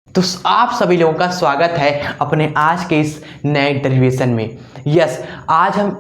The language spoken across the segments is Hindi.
तो आप सभी लोगों का स्वागत है अपने आज के इस नए डेरिवेशन में। यस, आज हम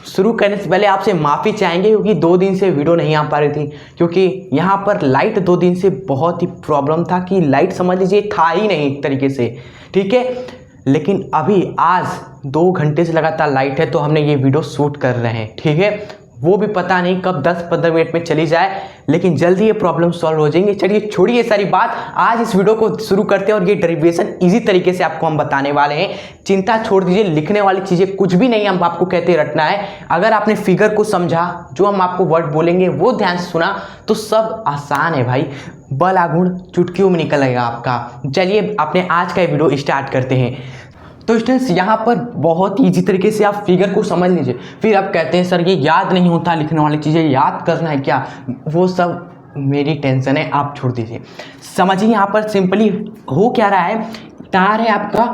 शुरू करने से पहले आपसे माफ़ी चाहेंगे क्योंकि 2 दिन से वीडियो नहीं आ पा रही थी, क्योंकि यहाँ पर लाइट 2 दिन से बहुत ही प्रॉब्लम था कि लाइट समझ लीजिए था ही नहीं एक तरीके से, ठीक है। लेकिन अभी आज 2 घंटे से लगातार लाइट है तो हमने ये वीडियो शूट कर रहे हैं, ठीक है। वो भी पता नहीं कब 10-15 मिनट में चली जाए, लेकिन जल्दी ये प्रॉब्लम सॉल्व हो जाएंगे। चलिए छोड़िए सारी बात, आज इस वीडियो को शुरू करते हैं और ये डेरिवेशन इजी तरीके से आपको हम बताने वाले हैं। चिंता छोड़ दीजिए, लिखने वाली चीज़ें कुछ भी नहीं हम आपको कहते रटना है। अगर आपने फिगर को समझा, जो हम आपको वर्ड बोलेंगे वो ध्यान से सुना, तो सब आसान है भाई। बल आगुण चुटकियों में निकल आएगा आपका। चलिए अपने आज का वीडियो स्टार्ट करते हैं। तो स्टूडेंट्स यहाँ पर बहुत ईजी तरीके से आप फिगर को समझ लीजिए। फिर आप कहते हैं सर ये याद नहीं होता, लिखने वाली चीज़ें याद करना है क्या, वो सब मेरी टेंशन है, आप छोड़ दीजिए। समझिए यहाँ पर सिंपली हो क्या रहा है। तार है आपका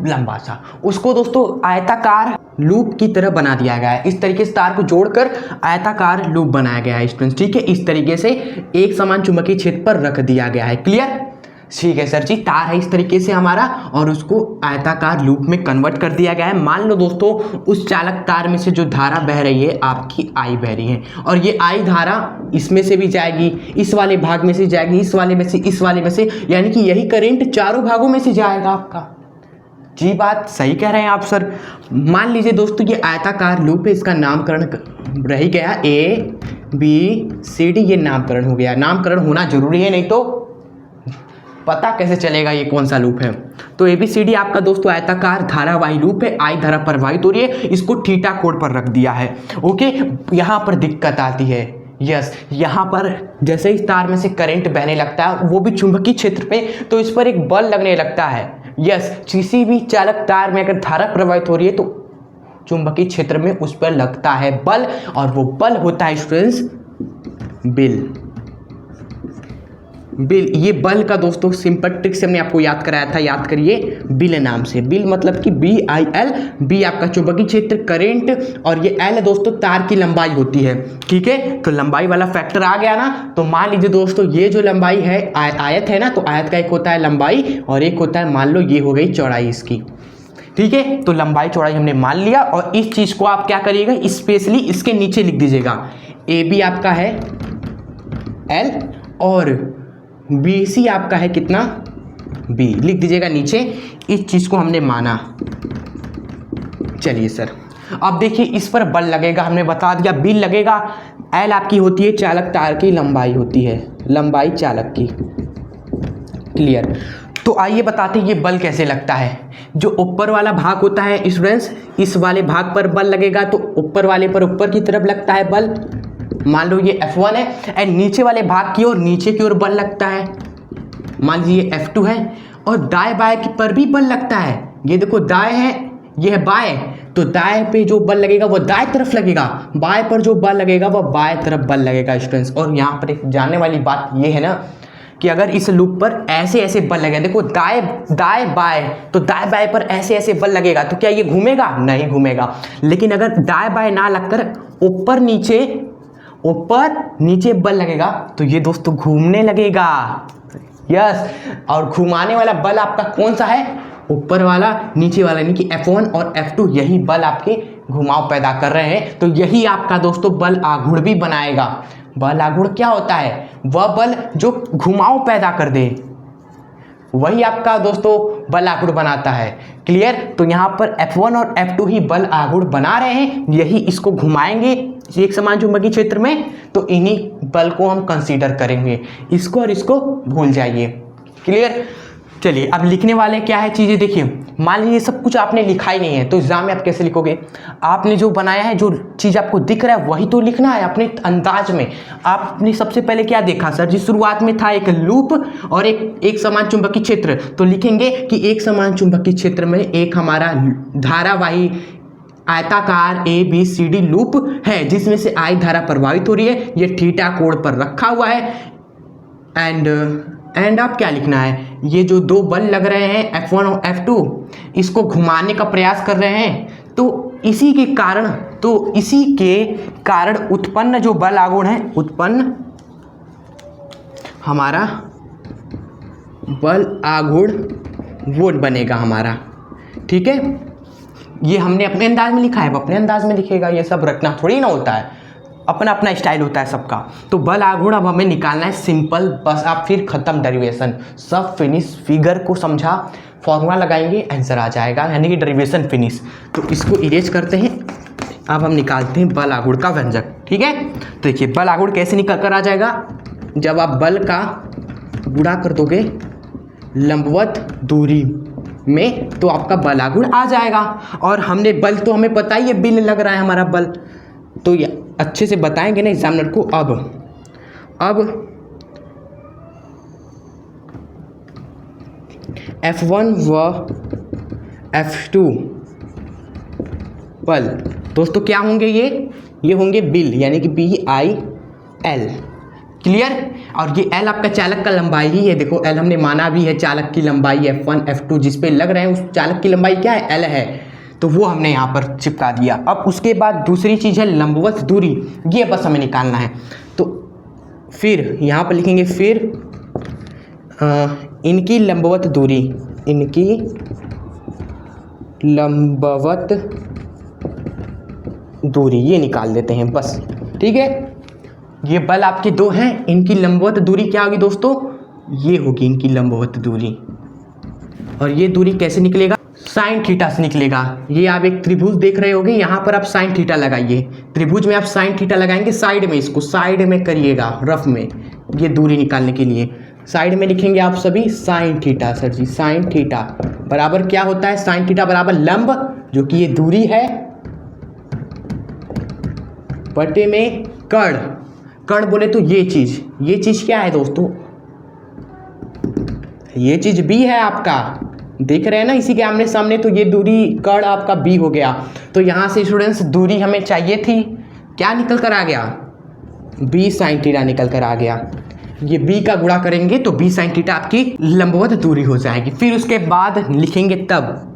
लंबा सा, उसको दोस्तों आयताकार लूप की तरह बना दिया गया है। इस तरीके से तार को जोड़कर आयताकार लूप बनाया गया है स्टूडेंट्स, ठीक है। इस तरीके से एक समान चुंबकीय क्षेत्र पर रख दिया गया है। क्लियर? ठीक है सर जी, तार है इस तरीके से हमारा और उसको आयताकार लूप में कन्वर्ट कर दिया गया है। मान लो दोस्तों उस चालक तार में से जो धारा बह रही है आपकी आई बह रही है, और ये आई धारा इसमें से भी जाएगी, इस वाले भाग में से जाएगी, इस वाले में से, इस वाले में से, यानी कि यही करंट चारों भागों में से जाएगा आपका। जी बात सही कह रहे हैं आप सर। मान लीजिए दोस्तों ये आयताकार लूप है, इसका नामकरण रह गया ABCD, ये नामकरण हो गया। नामकरण होना जरूरी है, नहीं तो पता कैसे चलेगा ये कौन सा लूप है। तो ABCD आपका दोस्तों आयताकार धारावाही लूप है, आई धारा प्रवाहित हो रही है, इसको थीटा कोण पर रख दिया है। ओके, यहाँ पर दिक्कत आती है। यस, यहाँ पर जैसे इस तार में से करंट बहने लगता है, वो भी चुंबकीय क्षेत्र पे, तो इस पर एक बल लगने लगता है। यस, किसी भी चालक तार में अगर धारा प्रवाहित हो रही है तो चुंबकीय क्षेत्र में उस पर लगता है बल, और वो बल होता है स्टूडेंट्स बिल। बिल, ये बल का दोस्तों सिंपल ट्रिक से हमने आपको याद कराया था, याद करिए। बिल नाम से, बिल मतलब कि BIL, बी आपका चुंबकीय क्षेत्र, करंट, और ये L दोस्तों तार की लंबाई होती है, ठीक है। तो लंबाई वाला फैक्टर आ गया ना। तो मान लीजिए दोस्तों ये जो लंबाई है आयत है ना, तो आयत का एक होता है लंबाई और एक होता है, मान लो ये हो गई चौड़ाई इसकी, ठीक है। तो लंबाई चौड़ाई हमने मान लिया, और इस चीज को आप क्या करिएगा, स्पेशली इसके नीचे लिख दीजिएगा। AB आपका है L और BC आपका है कितना, B, लिख दीजिएगा नीचे। इस चीज को हमने माना। चलिए सर, अब देखिए इस पर बल लगेगा, हमने बता दिया बिल लगेगा। L आपकी होती है चालक तार की लंबाई होती है, लंबाई चालक की। क्लियर? तो आइए बताते हैं ये बल कैसे लगता है। जो ऊपर वाला भाग होता है स्टूडेंट्स, इस वाले भाग पर बल लगेगा, तो ऊपर वाले पर ऊपर की तरफ लगता है बल। मान लो ये F1 है, एंड नीचे वाले भाग की ओर नीचे की ओर बल लगता है। मान लीजिए ये F2 है, और दाएं बाएं पर भी बल लगता है। ये देखो दाएं है, ये है बाएं, तो दाएं पे जो बल लगेगा वो दाएं तरफ लगेगा, बाएं पर जो बल लगेगा वो बाएं तरफ बल लगेगा स्टूडेंट्स। और यहाँ पर एक जानने वाली बात ये है ना कि अगर इस लूप पर ऐसे ऐसे बल लगेगा, देखो दाएं बाएं, तो दाएं बाएं पर ऐसे ऐसे बल लगेगा, तो क्या ये घूमेगा? नहीं घूमेगा। लेकिन अगर दाएं बाएं ना लगकर ऊपर नीचे बल लगेगा, तो ये दोस्तों घूमने लगेगा। यस, और घुमाने वाला बल आपका कौन सा है? ऊपर वाला, नीचे वाला, यानी कि F1 और F2, यही बल आपके घुमाव पैदा कर रहे हैं। तो यही आपका दोस्तों बल आघूर्ण भी बनाएगा। बल आघूर्ण क्या होता है? वह बल जो घुमाव पैदा कर दे, वही आपका दोस्तों बल आघूर्ण बनाता है। क्लियर? तो यहाँ पर F1 और F2 ही बल आघूर्ण बना रहे हैं, यही इसको घुमाएंगे एक समान चुंबकीय क्षेत्र में, तो इन्हीं बल को हम कंसीडर करेंगे। इसको और इसको भूल जाइए। क्लियर? चलिए अब लिखने वाले क्या है चीज़ें देखिए। मान लीजिए सब कुछ आपने लिखा ही नहीं है, तो एग्जाम में आप कैसे लिखोगे? आपने जो बनाया है, जो चीज़ आपको दिख रहा है वही तो लिखना है अपने अंदाज में। आपने सबसे पहले क्या देखा सर जी? शुरुआत में था एक लूप और एक समान चुंबकीय क्षेत्र, तो लिखेंगे कि एक समान चुंबकीय क्षेत्र में एक हमारा धारावाही आयताकार ABCD लूप है, जिसमें से आई धारा प्रवाहित हो रही है, ये थीटा कोण पर रखा हुआ है। एंड आप क्या लिखना है? ये जो 2 बल लग रहे हैं F1 और F2, इसको घुमाने का प्रयास कर रहे हैं, तो इसी के कारण उत्पन्न जो बल आघूर्ण है, उत्पन्न हमारा बल आघूर्ण वो बनेगा हमारा। ठीक है, ये हमने अपने अंदाज में लिखा है, अब अपने अंदाज में लिखेगा, ये सब रखना थोड़ी ना होता है, अपना अपना स्टाइल होता है सबका। तो बल आघूर्ण अब हमें निकालना है सिंपल, बस आप फिर खत्म डेरिवेशन, सब फिनिश, फिगर को समझा, फॉर्मूला लगाएंगे, आंसर आ जाएगा, यानी कि डेरिवेशन फिनिश। तो इसको इरेज करते हैं, अब हम निकालते हैं बल आघूर्ण का व्यंजक। ठीक है, तो देखिए बल आघूर्ण कैसे निकल कर आ जाएगा, जब आप बल का गुणा कर दोगे लंबवत दूरी में तो आपका बल आघूर्ण आ जाएगा। और हमने बल तो हमें पता ही है, बिल लग रहा है हमारा बल, तो ये अच्छे से बताएंगे ना एग्जामिनर को। अब F1 व F2 बल दोस्तों क्या होंगे, ये होंगे बिल, यानी कि BIL। क्लियर। और ये L आपका चालक का लंबाई ही है, देखो L हमने माना भी है चालक की लंबाई, F1 F2 जिस पे लग रहे हैं उस चालक की लंबाई क्या है, L है, तो वो हमने यहाँ पर चिपका दिया। अब उसके बाद दूसरी चीज़ है लंबवत दूरी, ये बस हमें निकालना है। तो फिर यहाँ पर लिखेंगे फिर इनकी लंबवत दूरी, इनकी लंबवत दूरी ये निकाल देते हैं बस। ठीक है, ये बल आपके दो हैं, इनकी लंबवत दूरी क्या होगी दोस्तों, ये होगी इनकी लंबवत दूरी। और ये दूरी कैसे निकलेगा, साइन थीटा से निकलेगा। ये आप एक त्रिभुज देख रहे होगे, यहाँ पर आप साइन थीटा लगाइए, त्रिभुज में आप साइन थीटा लगाएंगे, साइड में, इसको साइड में करिएगा रफ में, ये दूरी निकालने के लिए साइड में लिखेंगे आप सभी साइन थीटा। सर जी साइन थीटा बराबर क्या होता है, साइन थीटा बराबर लंब, जो कि ये दूरी है, बटे में कर्ण। कर्ण बोले तो ये चीज क्या है दोस्तों, ये चीज b है आपका, देख रहे हैं ना इसी के आमने सामने, तो ये दूरी कर्ण आपका b हो गया। तो यहाँ से स्टूडेंट्स दूरी हमें चाहिए थी, क्या निकल कर आ गया, b साइन थीटा निकल कर आ गया। ये b का गुणा करेंगे तो b साइन थीटा आपकी लंबवत दूरी हो जाएगी। फिर उसके बाद लिखेंगे तब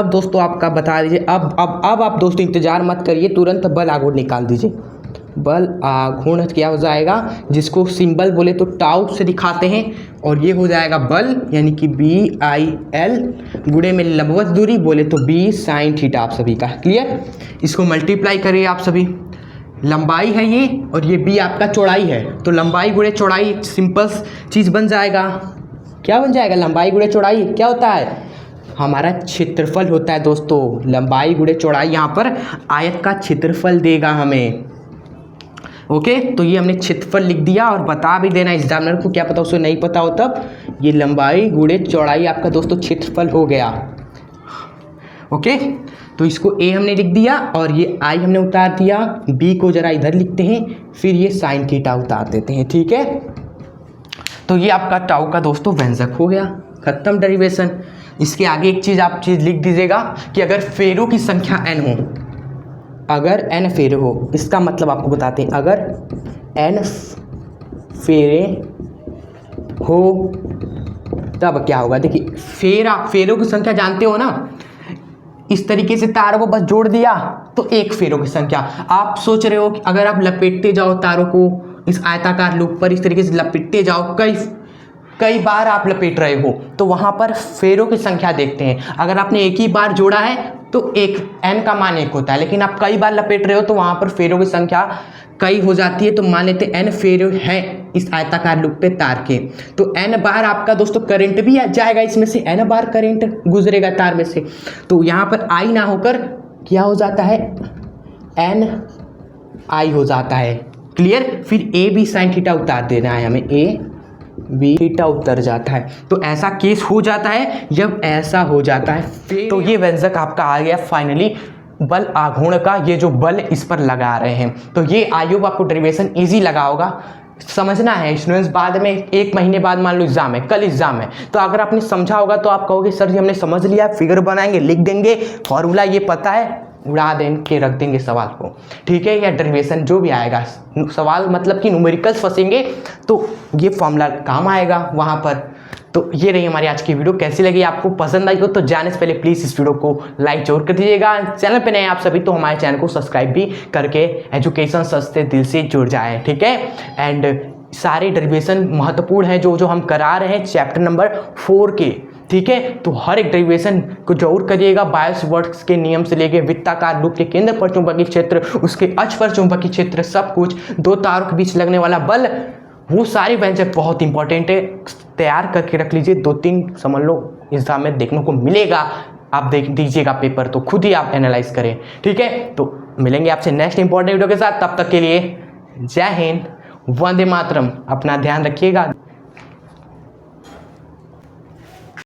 दोस्तों आपका बता दीजिए, अब आप दोस्तों इंतजार मत करिए, तुरंत बल आघूर्ण निकाल दीजिए। बल आघूर्ण क्या हो जाएगा, जिसको सिंबल बोले तो टाउ से दिखाते हैं, और ये हो जाएगा बल, यानी कि BIL गुणे में लंबवत दूरी बोले तो b साइन थीटा आप सभी का। क्लियर, इसको मल्टीप्लाई करिए आप सभी, लंबाई है ये और ये b आपका चौड़ाई है, तो लंबाई गुणे चौड़ाई सिंपल चीज़ बन जाएगा। क्या बन जाएगा, लंबाई गुणे चौड़ाई क्या होता है, हमारा क्षेत्रफल होता है दोस्तों। लंबाई गुणे चौड़ाई यहाँ पर आयत का क्षेत्रफल देगा हमें। ओके, तो ये हमने क्षेत्रफल लिख दिया, और बता भी देना एग्जामिनर को, क्या पता उसे नहीं पता हो तब, ये लंबाई गुणे चौड़ाई आपका दोस्तों क्षेत्रफल हो गया। ओके, तो इसको a हमने लिख दिया और ये i हमने उतार दिया, b को जरा इधर लिखते हैं, फिर ये साइन थीटा उतार देते हैं। ठीक है, तो ये आपका टाउ का दोस्तों व्यंजक हो गया, खत्म डेरिवेशन। इसके आगे एक चीज़ आप लिख दीजिएगा कि अगर फेरों की संख्या n हो, अगर n फेरे हो, इसका मतलब आपको बताते हैं, अगर n फेरे हो तब क्या होगा। देखिए फेरों की संख्या जानते हो ना, इस तरीके से तारों को बस जोड़ दिया तो एक फेरों की संख्या। आप सोच रहे हो कि अगर आप लपेटते जाओ तारों को इस आयताकार लूप पर, इस तरीके से लपेटते जाओ, कई बार आप लपेट रहे हो, तो वहाँ पर फेरों की संख्या देखते हैं। अगर आपने एक ही बार जोड़ा है तो एक n का मान 1 होता है, लेकिन आप कई बार लपेट रहे हो तो वहाँ पर फेरों की संख्या कई हो जाती है, तो मान लेते हैं n फेरे हैं इस आयताकार लूप पे तार के, तो n बार आपका दोस्तों करंट भी आ जाएगा, इसमें से n बार करंट गुजरेगा तार में से, तो यहाँ पर i ना होकर क्या हो जाता है, n i हो जाता है। क्लियर, फिर a b साइन थीटा उतार देना है हमें, a b थीटा उतर जाता है। तो ऐसा केस हो जाता है जब ऐसा हो जाता है। तो ये व्यंजक आपका आ गया फाइनली बल आघूर्ण का, ये जो बल इस पर लगा रहे हैं। तो ये आई होप आपको डेरिवेशन इजी लगा होगा, समझना है स्टूडेंट्स। बाद में 1 महीने बाद मान लो एग्जाम है, कल एग्जाम है, तो अगर आपने समझा होगा तो आप कहोगे सर जी हमने समझ लिया, फिगर बनाएंगे, लिख देंगे, फॉर्मूला ये पता है, उड़ा देंगे, रख देंगे सवाल को। ठीक है, या डेरिवेशन जो भी आएगा सवाल, मतलब कि न्यूमेरिकल्स फंसेंगे तो ये फॉर्मूला काम आएगा वहाँ पर। तो ये रही हमारी आज की वीडियो, कैसी लगी आपको, पसंद आई हो तो जाने से पहले प्लीज़ इस वीडियो को लाइक जरूर कर दीजिएगा। चैनल पे नए आप सभी तो हमारे चैनल को सब्सक्राइब भी करके एजुकेशन सस्ते दिल से जुड़ जाए। ठीक है, एंड सारे डेरिवेशन महत्वपूर्ण हैं जो हम करा रहे हैं चैप्टर नंबर 4 के, ठीक है। तो हर एक डेरिवेशन को जरूर करिएगा। बायोस-वर्ट्स के नियम से लेके वृत्ताकार लूप के केंद्र पर चुंबकीय क्षेत्र, उसके अक्ष पर चुंबकीय क्षेत्र, सब कुछ, दो तारों के बीच लगने वाला बल, वो सारे व्यंजक बहुत इंपॉर्टेंट है। तैयार करके रख लीजिए, 2-3 समझ लो एग्जाम में देखने को मिलेगा। आप देख दीजिएगा पेपर, तो खुद ही आप एनालाइज करें, ठीक है। तो मिलेंगे आपसे नेक्स्ट इंपॉर्टेंट वीडियो के साथ, तब तक के लिए जय हिंद, वंदे मातरम। अपना ध्यान रखिएगा।